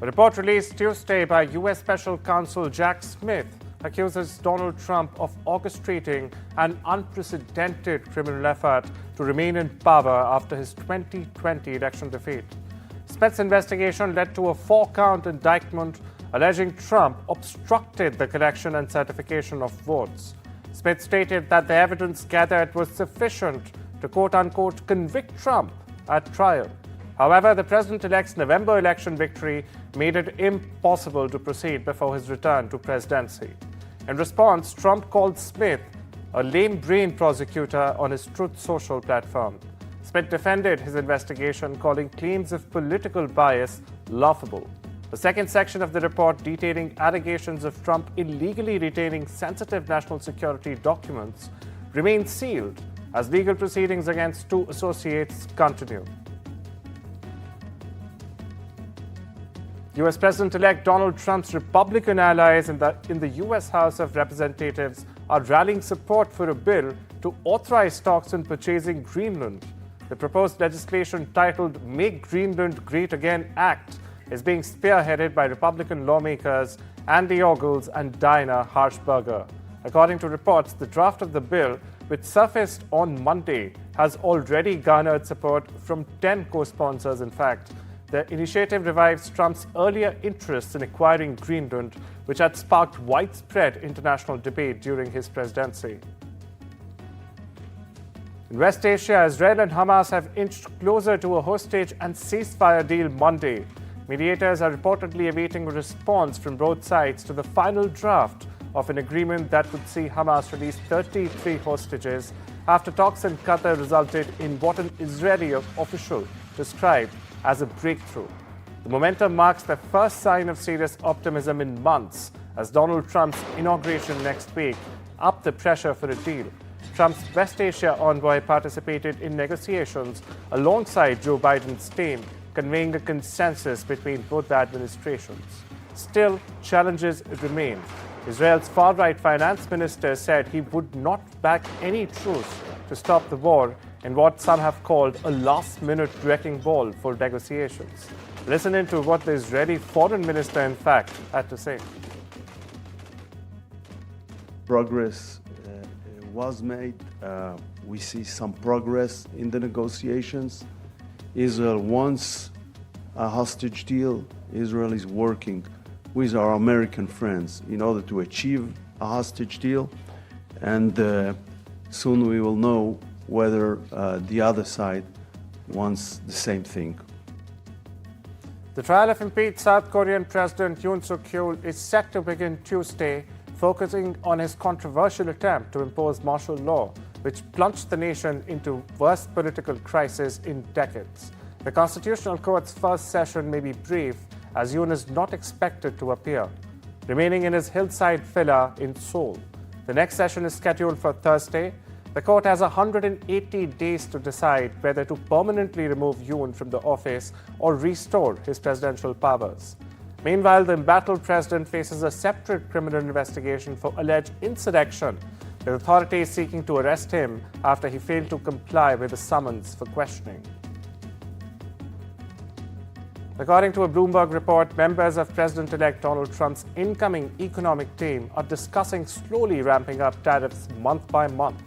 A report released Tuesday by U.S. Special Counsel Jack Smith accuses Donald Trump of orchestrating an unprecedented criminal effort to remain in power after his 2020 election defeat. Smith's investigation led to a 4-count indictment alleging Trump obstructed the collection and certification of votes. Smith stated that the evidence gathered was sufficient to quote-unquote convict Trump at trial. However, the president-elect's November election victory made it impossible to proceed before his return to presidency. In response, Trump called Smith a lame-brained prosecutor on his Truth Social platform. Smith defended his investigation, calling claims of political bias laughable. The second section of the report, detailing allegations of Trump illegally retaining sensitive national security documents, remains sealed as legal proceedings against 2 associates continue. U.S. President-elect Donald Trump's Republican allies in the U.S. House of Representatives are rallying support for a bill to authorize talks on purchasing Greenland. The proposed legislation, titled Make Greenland Great Again Act, is being spearheaded by Republican lawmakers Andy Ogles and Harshbarger. According to reports, the draft of the bill, which surfaced on Monday, has already garnered support from 10 co-sponsors. In fact, the initiative revives Trump's earlier interests in acquiring Greenland, which had sparked widespread international debate during his presidency. In West Asia, Israel and Hamas have inched closer to a hostage and ceasefire deal Monday. Mediators are reportedly awaiting a response from both sides to the final draft of an agreement that would see Hamas release 33 hostages after talks in Qatar resulted in what an Israeli official described as a breakthrough. The momentum marks the first sign of serious optimism in months as Donald Trump's inauguration next week upped the pressure for a deal. Trump's West Asia envoy participated in negotiations alongside Joe Biden's team, conveying a consensus between both administrations. Still, challenges remain. Israel's far-right finance minister said he would not back any truce to stop the war in what some have called a last-minute wrecking ball for negotiations. Listen into what the Israeli foreign minister, in fact, had to say. Progress was made. We see some progress in the negotiations. Israel wants a hostage deal. Israel is working with our American friends in order to achieve a hostage deal. And soon we will know whether the other side wants the same thing. The trial of impeached South Korean President Yoon Suk-yeol is set to begin Tuesday, focusing on his controversial attempt to impose martial law, which plunged the nation into worst political crisis in decades. The Constitutional Court's first session may be brief, as Yoon is not expected to appear, remaining in his hillside villa in Seoul. The next session is scheduled for Thursday. The court has 180 days to decide whether to permanently remove Yoon from the office or restore his presidential powers. Meanwhile, the embattled president faces a separate criminal investigation for alleged insurrection, with authorities seeking to arrest him after he failed to comply with a summons for questioning. According to a Bloomberg report, members of President-elect Donald Trump's incoming economic team are discussing slowly ramping up tariffs month by month.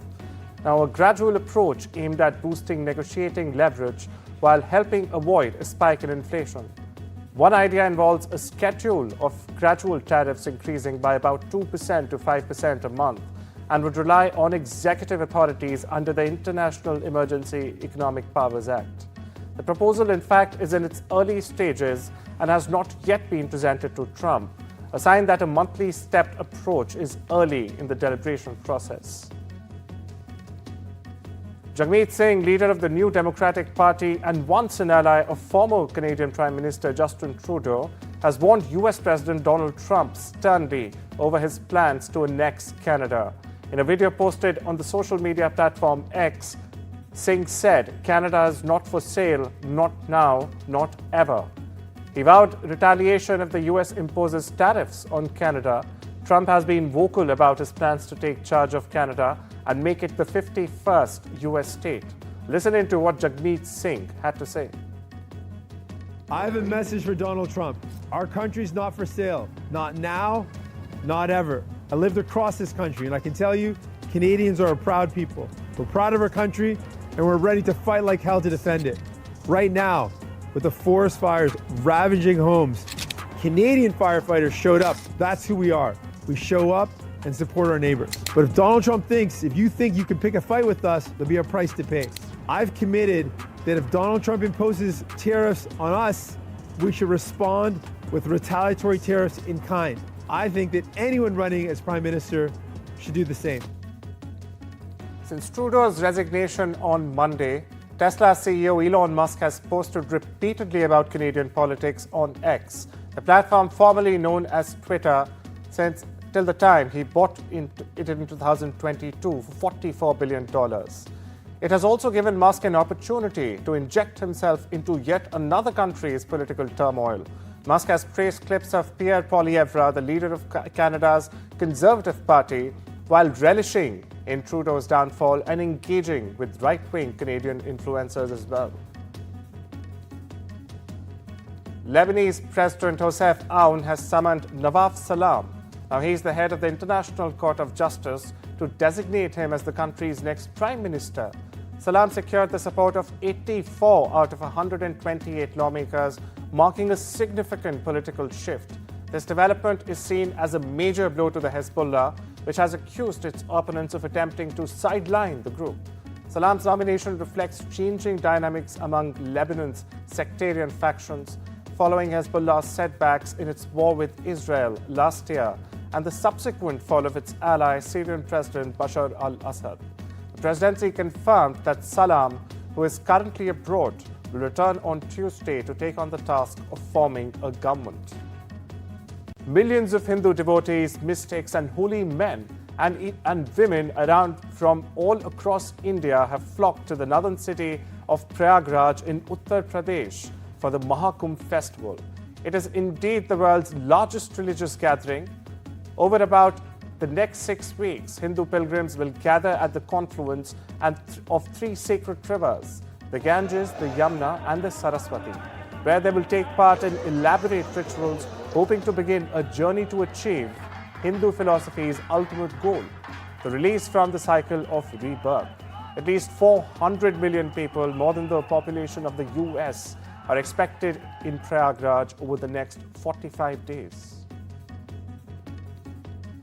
Now, a gradual approach aimed at boosting negotiating leverage while helping avoid a spike in inflation. One idea involves a schedule of gradual tariffs increasing by about 2% to 5% a month and would rely on executive authorities under the International Emergency Economic Powers Act. The proposal, in fact, is in its early stages and has not yet been presented to Trump, a sign that a monthly stepped approach is early in the deliberation process. Jagmeet Singh, leader of the New Democratic Party and once an ally of former Canadian Prime Minister Justin Trudeau, has warned US President Donald Trump sternly over his plans to annex Canada. In a video posted on the social media platform X, Singh said, "Canada is not for sale, not now, not ever." He vowed retaliation if the US imposes tariffs on Canada. Trump has been vocal about his plans to take charge of Canada and make it the 51st US state. Listen into what Jagmeet Singh had to say. I have a message for Donald Trump. Our country's not for sale. Not now, not ever. I lived across this country, and I can tell you, Canadians are a proud people. We're proud of our country, and we're ready to fight like hell to defend it. Right now, with the forest fires ravaging homes, Canadian firefighters showed up. That's who we are. We show up and support our neighbors. But if Donald Trump thinks, if you think you can pick a fight with us, there'll be a price to pay. I've committed that if Donald Trump imposes tariffs on us, we should respond with retaliatory tariffs in kind. I think that anyone running as Prime Minister should do the same. Since Trudeau's resignation on Monday, Tesla CEO Elon Musk has posted repeatedly about Canadian politics on X, the platform formerly known as Twitter, since till the time he bought it in 2022 for $44 billion. It has also given Musk an opportunity to inject himself into yet another country's political turmoil. Musk has praised clips of Pierre Poilievre, the leader of Canada's Conservative Party, while relishing in Trudeau's downfall and engaging with right-wing Canadian influencers as well. Lebanese President Joseph Aoun has summoned Nawaf Salam. Now he's the head of the International Court of Justice to designate him as the country's next prime minister. Salam secured the support of 84 out of 128 lawmakers, marking a significant political shift. This development is seen as a major blow to the Hezbollah, which has accused its opponents of attempting to sideline the group. Salam's nomination reflects changing dynamics among Lebanon's sectarian factions, following Hezbollah's setbacks in its war with Israel last year and the subsequent fall of its ally, Syrian President Bashar al-Assad. The presidency confirmed that Salam, who is currently abroad, will return on Tuesday to take on the task of forming a government. Millions of Hindu devotees, mystics and holy men and women around from all across India have flocked to the northern city of Prayagraj in Uttar Pradesh for the Mahakumbh festival. It is indeed the world's largest religious gathering. Over about the next 6 weeks, Hindu pilgrims will gather at the confluence of three sacred rivers, the Ganges, the Yamuna and the Saraswati, where they will take part in elaborate rituals, hoping to begin a journey to achieve Hindu philosophy's ultimate goal, the release from the cycle of rebirth. At least 400 million people, more than the population of the US, are expected in Prayagraj over the next 45 days.